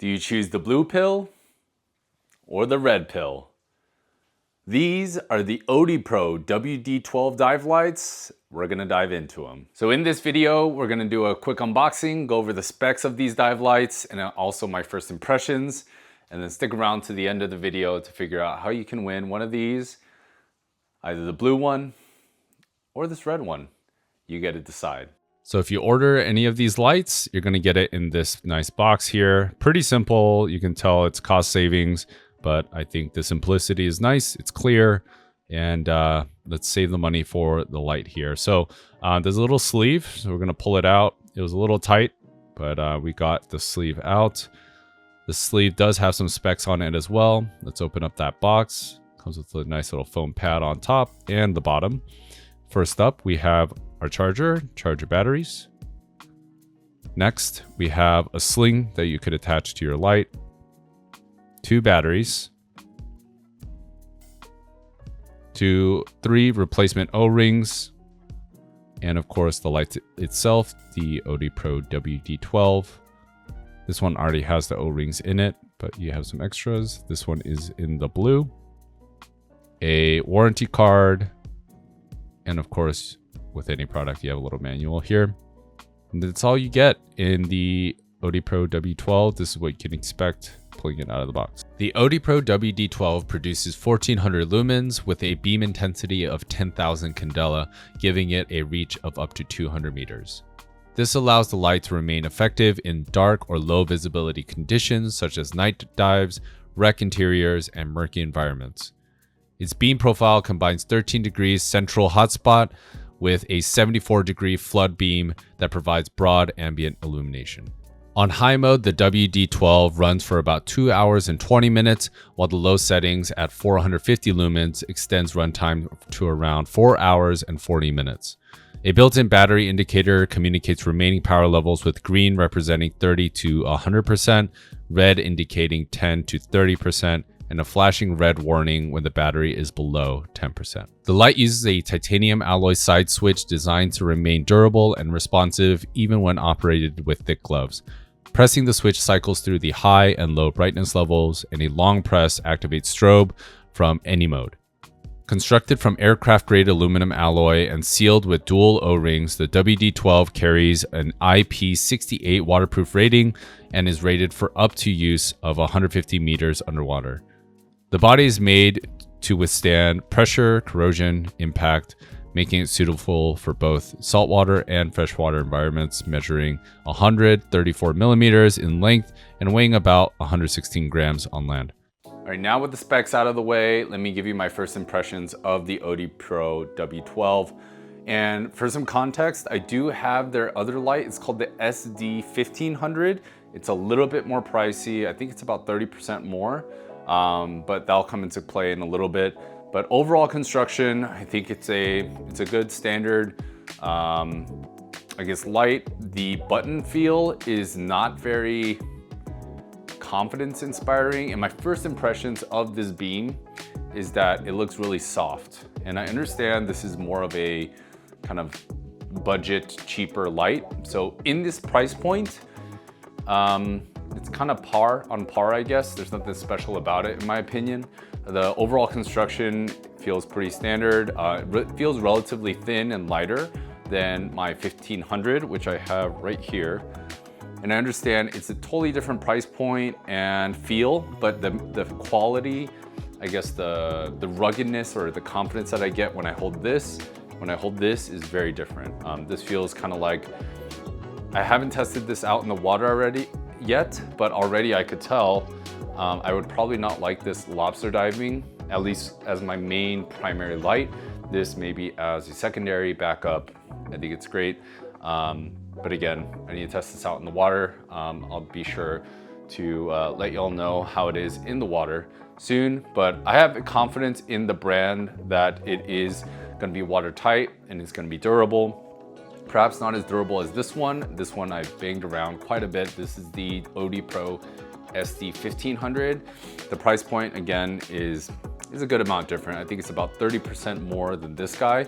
Do you choose the blue pill or the red pill? These are the Odepro WD12 dive lights. We're gonna dive into them. So in this video, we're gonna do a quick unboxing, go over the specs of these dive lights and also my first impressions, and then stick around to the end of the video to figure out how you can win one of these, either the blue one or this red one. You get to decide. So if you order any of these lights, you're gonna get it in this nice box here. Pretty simple, you can tell it's cost savings, but I think the simplicity is nice, it's clear, and let's save the money for the light here. So there's a little sleeve, so we're gonna pull it out. It was a little tight, but we got the sleeve out. The sleeve does have some specs on it as well. Let's open up that box. Comes with a nice little foam pad on top and the bottom. First up, we have our charger batteries. Next, we have a sling that you could attach to your light. 2 batteries. 3 replacement O-rings. And of course, the light itself, the Odepro WD12. This one already has the O-rings in it, but you have some extras. This one is in the blue. A warranty card. And of course, with any product, you have a little manual here. And that's all you get in the Odepro WD12. This is what you can expect pulling it out of the box. The Odepro WD12 produces 1400 lumens with a beam intensity of 10,000 candela, giving it a reach of up to 200 meters. This allows the light to remain effective in dark or low visibility conditions such as night dives, wreck interiors, and murky environments. Its beam profile combines 13 degrees central hotspot with a 74-degree flood beam that provides broad ambient illumination. On high mode, the WD12 runs for about 2 hours and 20 minutes, while the low settings at 450 lumens extends runtime to around 4 hours and 40 minutes. A built-in battery indicator communicates remaining power levels, with green representing 30 to 100%, red indicating 10 to 30%, and a flashing red warning when the battery is below 10%. The light uses a titanium alloy side switch designed to remain durable and responsive even when operated with thick gloves. Pressing the switch cycles through the high and low brightness levels, and a long press activates strobe from any mode. Constructed from aircraft-grade aluminum alloy and sealed with dual O-rings, the WD12 carries an IP68 waterproof rating and is rated for up to use of 150 meters underwater. The body is made to withstand pressure, corrosion, impact, making it suitable for both saltwater and freshwater environments, measuring 134 millimeters in length and weighing about 116 grams on land. All right, now with the specs out of the way, let me give you my first impressions of the Odepro W12. And for some context, I do have their other light. It's called the SD1500. It's a little bit more pricey. I think it's about 30% more, but that'll come into play in a little bit. But overall construction, I think it's a good standard, I guess, light. The button feel is not very confidence inspiring, and my first impressions of this beam is that it looks really soft. And I understand this is more of a kind of budget, cheaper light. So in this price point, it's kind of on par, I guess. There's nothing special about it, in my opinion. The overall construction feels pretty standard. It feels relatively thin and lighter than my 1500, which I have right here. And I understand it's a totally different price point and feel, but the quality, I guess the ruggedness or the confidence that I get when I hold this is very different. This feels kind of like, I haven't tested this out in the water already yet, but already I could tell I would probably not like this lobster diving, at least as my main primary light. This maybe as a secondary backup. I think it's great. But again, I need to test this out in the water. I'll be sure to let y'all know how it is in the water soon. But I have confidence in the brand that it is gonna be watertight and it's gonna be durable. Perhaps not as durable as this one. This one I've banged around quite a bit. This is the Odepro SD1500. The price point, again, is a good amount different. I think it's about 30% more than this guy.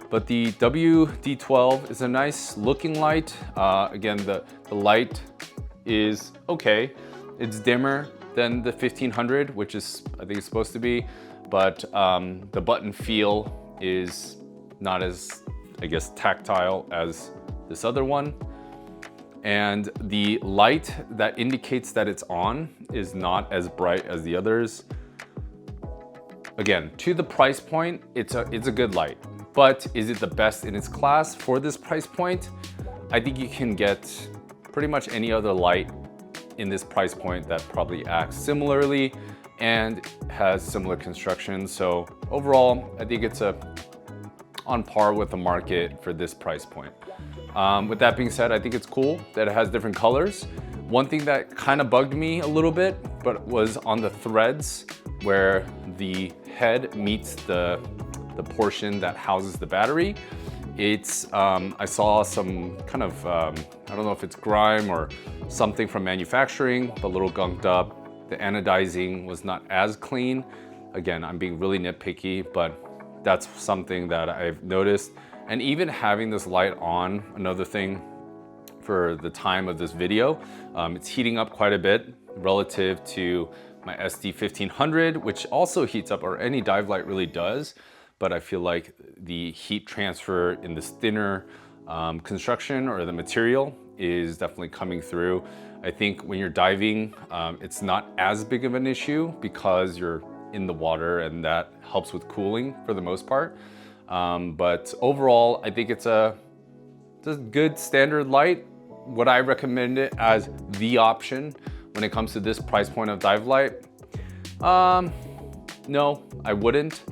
But the WD12 is a nice looking light. Again, the light is okay. It's dimmer than the 1500, which is, I think it's supposed to be, but the button feel is not as, I guess, tactile as this other one. And the light that indicates that it's on is not as bright as the others. Again, to the price point, it's a good light, but is it the best in its class for this price point? I think you can get pretty much any other light in this price point that probably acts similarly and has similar construction. So overall, I think it's on par with the market for this price point. With that being said, I think it's cool that it has different colors. One thing that kind of bugged me a little bit, but was on the threads where the head meets the portion that houses the battery. It's, I saw some kind of, I don't know if it's grime or something from manufacturing, but a little gunked up. The anodizing was not as clean. Again, I'm being really nitpicky, but that's something that I've noticed. And even having this light on, another thing for the time of this video, it's heating up quite a bit relative to my SD1500, which also heats up, or any dive light really does. But I feel like the heat transfer in this thinner construction or the material is definitely coming through. I think when you're diving, it's not as big of an issue because you're in the water and that helps with cooling for the most part. But overall, I think it's a good standard light. Would I recommend it as the option when it comes to this price point of dive light? No, I wouldn't.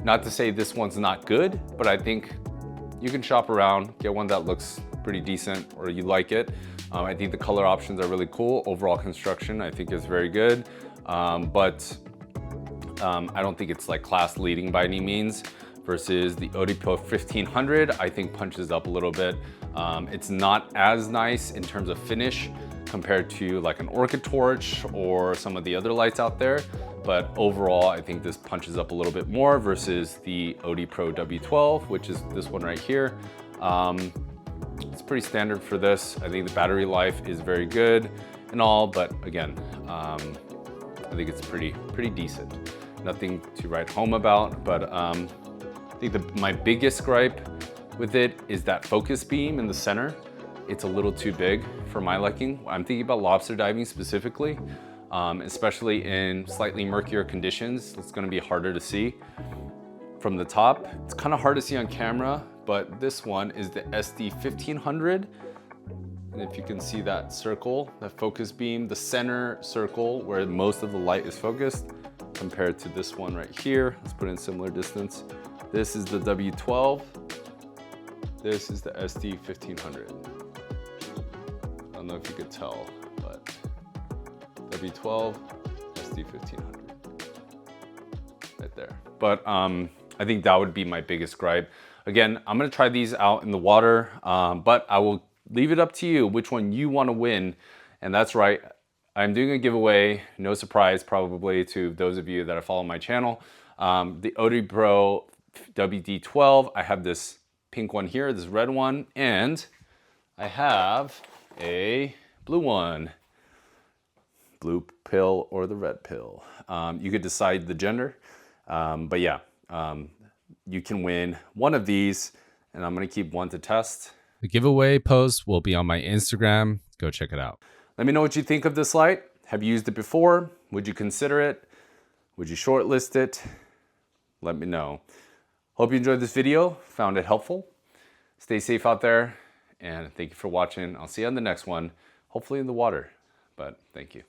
Not to say this one's not good, but I think you can shop around, get one that looks pretty decent or you like it. I think the color options are really cool. Overall construction, I think is very good. But I don't think it's like class leading by any means, versus the Odepro 1500, I think punches up a little bit. It's not as nice in terms of finish compared to like an Orca torch or some of the other lights out there. But overall, I think this punches up a little bit more versus the Odepro WD12, which is this one right here. It's pretty standard for this. I think the battery life is very good and all, but again, I think it's pretty decent. Nothing to write home about, but I think my biggest gripe with it is that focus beam in the center. It's a little too big for my liking. I'm thinking about lobster diving specifically, especially in slightly murkier conditions. It's gonna be harder to see from the top. It's kind of hard to see on camera, but this one is the SD1500. And if you can see that circle, that focus beam, the center circle where most of the light is focused, compared to this one right here. Let's put in similar distance. This is the W12. This is the SD1500. I don't know if you could tell, but W12, SD1500, right there. But I think that would be my biggest gripe. Again, I'm gonna try these out in the water, but I will leave it up to you which one you wanna win. And that's right, I'm doing a giveaway, no surprise probably to those of you that follow my channel. The Odepro WD12, I have this pink one here, this red one, and I have a blue one. Blue pill or the red pill. You could decide the gender, but yeah, you can win one of these, and I'm gonna keep one to test. The giveaway post will be on my Instagram. Go check it out. Let me know what you think of this light. Have you used it before? Would you consider it? Would you shortlist it? Let me know. Hope you enjoyed this video, found it helpful. Stay safe out there, and thank you for watching. I'll see you on the next one, hopefully in the water, but thank you.